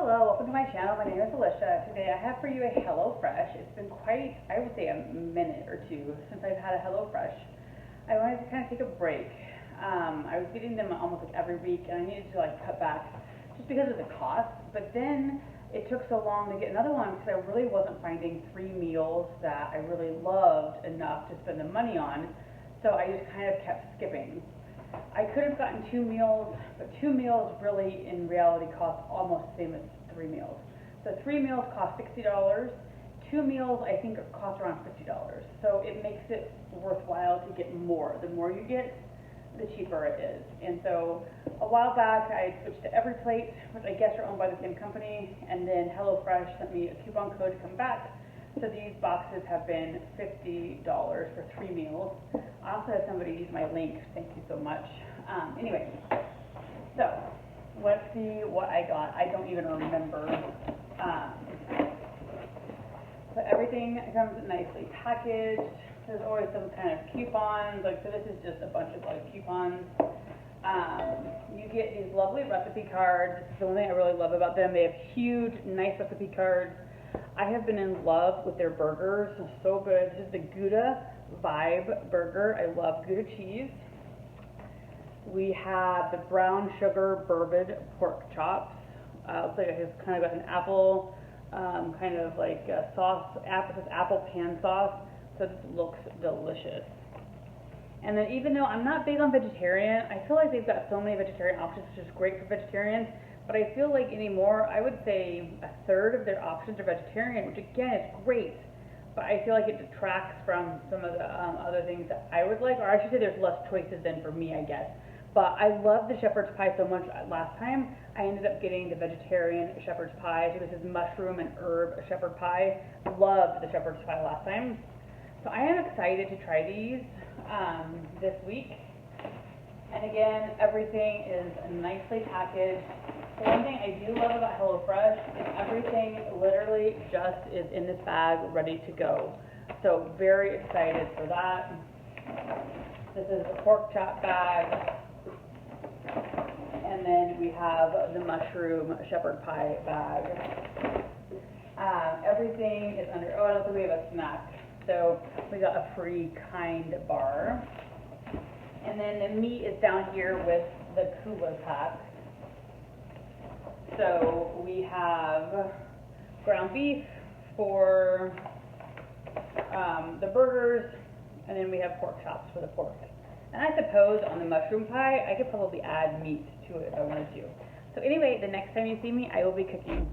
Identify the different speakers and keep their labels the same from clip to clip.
Speaker 1: Hello, welcome to my channel. My name is Alicia. Today I have for you a HelloFresh. It's been quite, I would say, a minute or two since I've had a HelloFresh. I wanted to kind of take a break. I was getting them almost like every week, and I needed to like cut back just because of the cost. But then it took so long to get another one because I really wasn't finding 3 meals that I really loved enough to spend the money on. So I just kind of kept skipping. I could have gotten 2 meals, but 2 meals really in reality cost almost the same as 3 meals. So 3 meals cost $60. 2 meals I think cost around $50. So it makes it worthwhile to get more. The more you get, the cheaper it is. And so a while back I switched to EveryPlate, which I guess are owned by the same company, and then HelloFresh sent me a coupon code to come back. So these boxes have been $50 for 3 meals. I also had somebody use my link. Thank you so much. Anyway, so let's see what I got. I don't even remember. So everything comes nicely packaged. There's always some kind of coupons. Like, so this is just a bunch of like coupons. You get these lovely recipe cards. This is the one thing I really love about them. They have huge, nice recipe cards. I have been in love with their burgers. They're so good. This is the Gouda Vibe burger. I love Gouda cheese. We have the brown sugar bourbon pork chops. Looks like it's kind of got an apple kind of like sauce. This is apple pan sauce. So this looks delicious. And then even though I'm not big on vegetarian, I feel like they've got so many vegetarian options, which is great for vegetarians. But I feel like anymore, I would say a third of their options are vegetarian, which again is great. But I feel like it detracts from some of the other things that I would like, or I should say there's less choices than for me, I guess. But I love the shepherd's pie so much. Last time I ended up getting the vegetarian shepherd's pie. So this is mushroom and herb shepherd pie. Loved the shepherd's pie last time. So I am excited to try these this week. And again, everything is nicely packaged. The one thing I do love about HelloFresh is everything literally just is in this bag ready to go. So very excited for that. This is the pork chop bag. And then we have the mushroom shepherd pie bag. Everything is under, oh, I don't think we have a snack. So we got a free Kind bar. And then the meat is down here with the cooler pack. So we have ground beef for the burgers, and then we have pork chops for the pork. And I suppose on the mushroom pie, I could probably add meat to it if I wanted to. So anyway, the next time you see me, I will be cooking.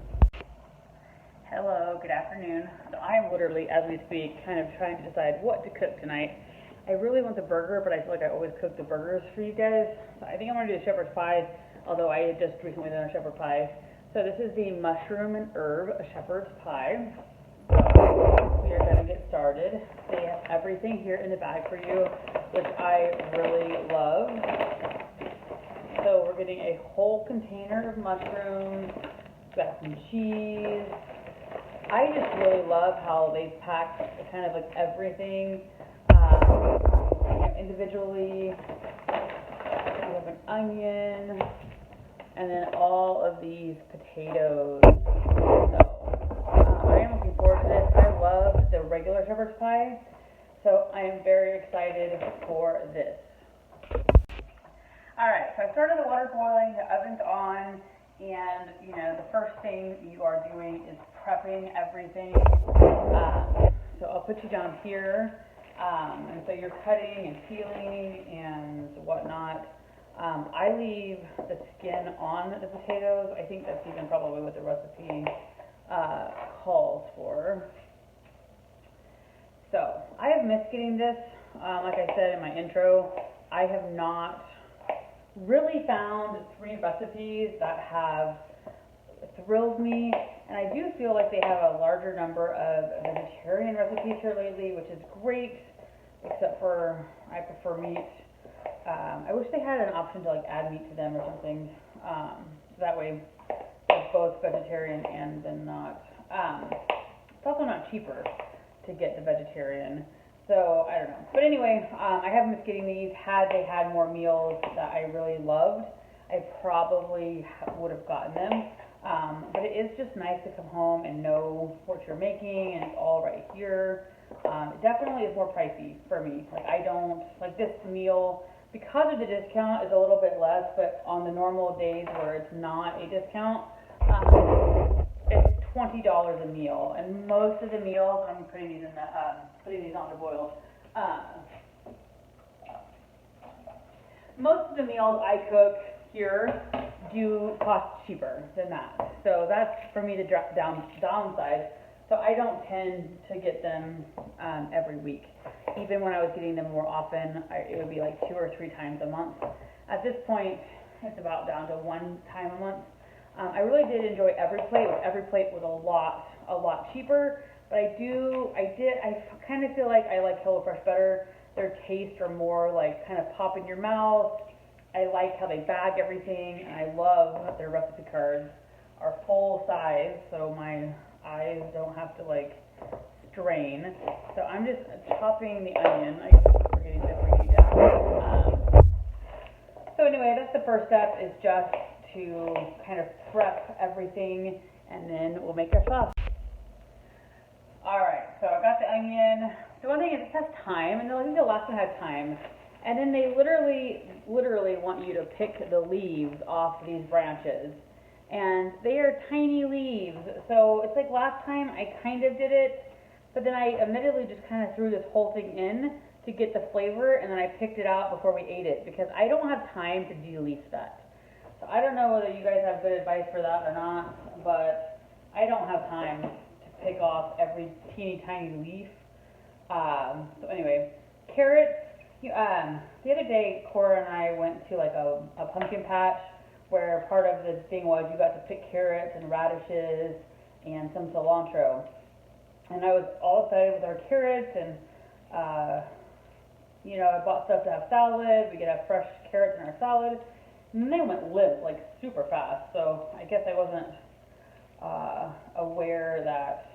Speaker 1: Hello, good afternoon. So I am literally, as we speak, kind of trying to decide what to cook tonight. I really want the burger, but I feel like I always cook the burgers for you guys. So I think I'm going to do the shepherd's pie, although I had just recently done a shepherd pie. So this is the mushroom and herb shepherd's pie. So we are going to get started. They have everything here in the bag for you, which I really love. So we're getting a whole container of mushrooms, got some cheese. I just really love how they pack kind of like everything individually. We have an onion, and then all of these potatoes. So I am looking forward to this. I love the regular shepherd's pie, so I am very excited for this. Alright, so I started the water boiling, the oven's on, and you know, the first thing you are doing is prepping everything. So I'll put you down here. And so you're cutting and peeling and whatnot. I leave the skin on the potatoes. I think that's even probably what the recipe calls for. So I have missed getting this. Like I said in my intro, I have not really found 3 recipes that have thrilled me, and I do feel like they have a larger number of vegetarian recipes here lately, which is great, except for I prefer meat. I wish they had an option to like add meat to them or something, so that way it's both vegetarian and then not. It's also not cheaper to get the vegetarian. So, I don't know. But anyway, I have missed getting these. Had they had more meals that I really loved, I probably would have gotten them. But it is just nice to come home and know what you're making and it's all right here. It definitely is more pricey for me. Like I don't, like this meal, because of the discount, is a little bit less, but on the normal days where it's not a discount, it's $20 a meal. And most of the meals, I'm putting these in the, putting these on to boil. Most of the meals I cook here do cost cheaper than that. So that's for me the downside. So I don't tend to get them every week. Even when I was getting them more often, it would be like 2 or 3 times a month. At this point, it's about down to 1 time a month. I really did enjoy EveryPlate. EveryPlate was a lot cheaper, but I kind of feel like I like HelloFresh better. Their tastes are more like kind of pop in your mouth. I like how they bag everything, and I love that their recipe cards are full size, so my eyes don't have to like strain. So I'm just chopping the onion. I keep forgetting to bring it down. So anyway, that's the first step, is just to kind of prep everything, and then we'll make our sauce. Alright, so I got the onion. The one thing is it has thyme, and I think the last one had thyme. And then they literally want you to pick the leaves off these branches. And they are tiny leaves. So it's like last time I kind of did it, but then I admittedly just kind of threw this whole thing in to get the flavor, and then I picked it out before we ate it because I don't have time to de-leaf that. So I don't know whether you guys have good advice for that or not, but I don't have time to pick off every teeny tiny leaf. So anyway, carrots. The other day, Cora and I went to like a pumpkin patch where part of the thing was you got to pick carrots and radishes and some cilantro. And I was all excited with our carrots, and I bought stuff to have salad. We could have fresh carrots in our salad. And then they went limp like super fast. So I guess I wasn't aware that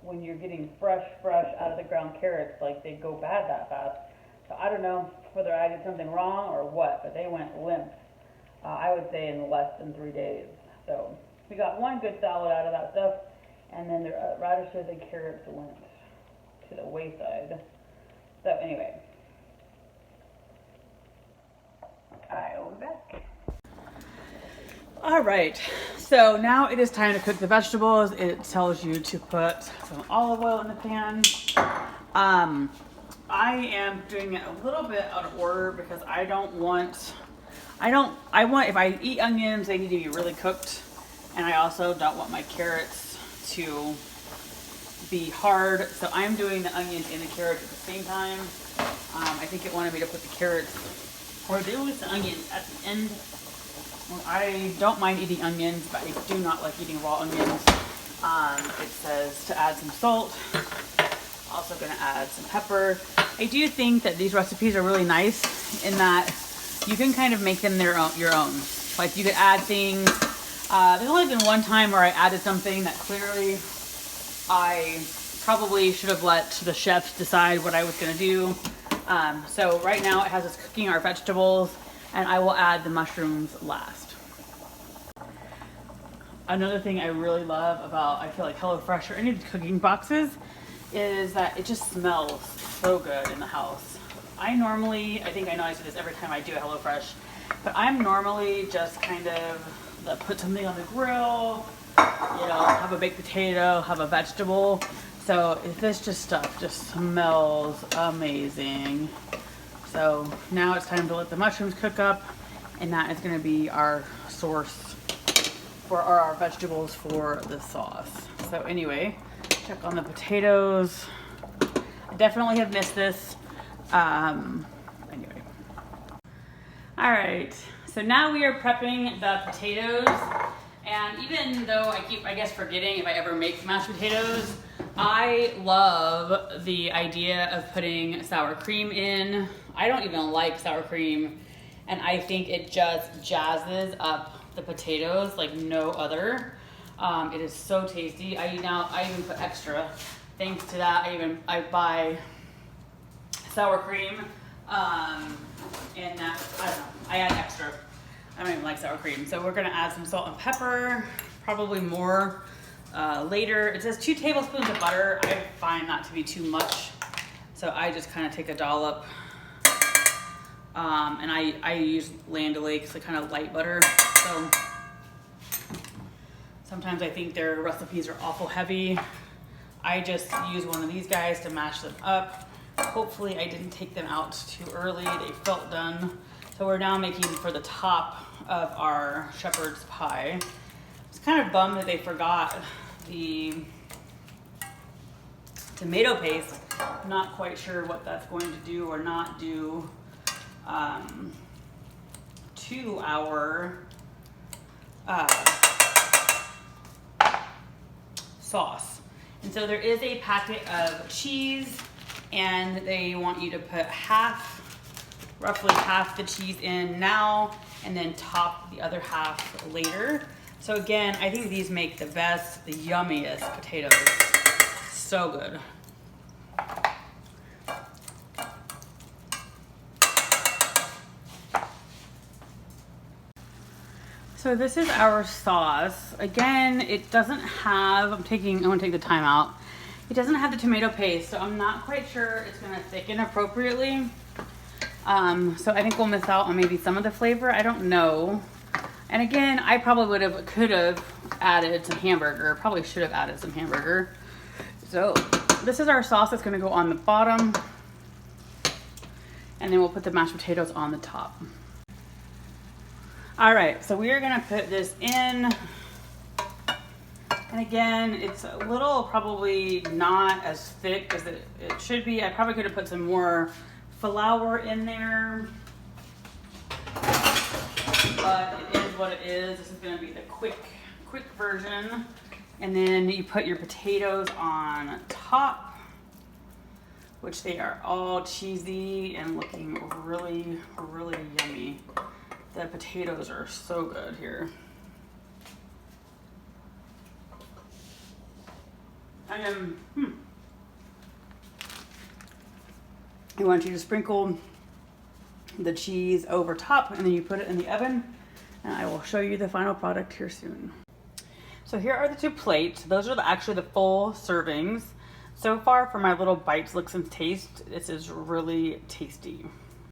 Speaker 1: when you're getting fresh out of the ground carrots, like they go bad that fast. So I don't know whether I did something wrong or what, but they went limp, I would say in less than 3 days. So we got one good salad out of that stuff, and then the radishes and carrots went to the wayside. So anyway, I'll be back. All right, so now it is time to cook the vegetables. It tells you to put some olive oil in the pan. I am doing it a little bit out of order because I want, if I eat onions, they need to be really cooked. And I also don't want my carrots to be hard. So I'm doing the onions and the carrots at the same time. I think it wanted me to put the carrots, or at least the onions, at the end. Well, I don't mind eating onions, but I do not like eating raw onions. It says to add some salt. Also going to add some pepper. I do think that these recipes are really nice in that you can kind of make them your own. Like you could add things. There's only been one time where I added something that clearly I probably should have let the chefs decide what I was going to do. So right now it has us cooking our vegetables, and I will add the mushrooms last. Another thing I really love about, I feel like HelloFresh or any of the cooking boxes, is that it just smells so good in the house. I think I know I say this every time I do a HelloFresh, but I'm normally just kind of put something on the grill, have a baked potato, have a vegetable. So this stuff just smells amazing. So now it's time to let the mushrooms cook up, and that is going to be our source for our vegetables for the sauce. So anyway, check on the potatoes. I definitely have missed this. Anyway. All right, so now we are prepping the potatoes. And even though I keep, forgetting if I ever make mashed potatoes, I love the idea of putting sour cream in. I don't even like sour cream, and I think it just jazzes up the potatoes like no other. It is so tasty. I even put extra. Thanks to that, I buy sour cream, and that, I don't know, I add extra. I don't even like sour cream. So we're gonna add some salt and pepper. probably more later. It says 2 tablespoons of butter. I find that to be too much. So I just kind of take a dollop. And I use Land O'Lakes, like kind of light butter. So sometimes I think their recipes are awful heavy. I just use one of these guys to mash them up. Hopefully I didn't take them out too early. They felt done. So we're now making for the top of our shepherd's pie. It's kind of bummed that they forgot the tomato paste. I'm not quite sure what that's going to do or not do to our sauce. And so there is a packet of cheese, and they want you to put roughly half the cheese in now, and then top the other half later. So again, I think these make the best, the yummiest potatoes. So good. So this is our sauce. Again, it doesn't have, I'm gonna take the time out. It doesn't have the tomato paste, so I'm not quite sure it's gonna thicken appropriately. So I think we'll miss out on maybe some of the flavor, I don't know. And again, I probably could have added some hamburger, probably should have added some hamburger. So this is our sauce that's gonna go on the bottom. And then we'll put the mashed potatoes on the top. All right, so we are gonna put this in. And again, it's a little probably not as thick as it should be. I probably could have put some more flour in there. But it is what it is. This is gonna be the quick version. And then you put your potatoes on top, which they are all cheesy and looking really, really yummy. The potatoes are so good here. I want you to sprinkle the cheese over top, and then you put it in the oven, and I will show you the final product here soon. So here are the 2 plates. Those are actually the full servings. So far for my little bites, looks, and taste, this is really tasty.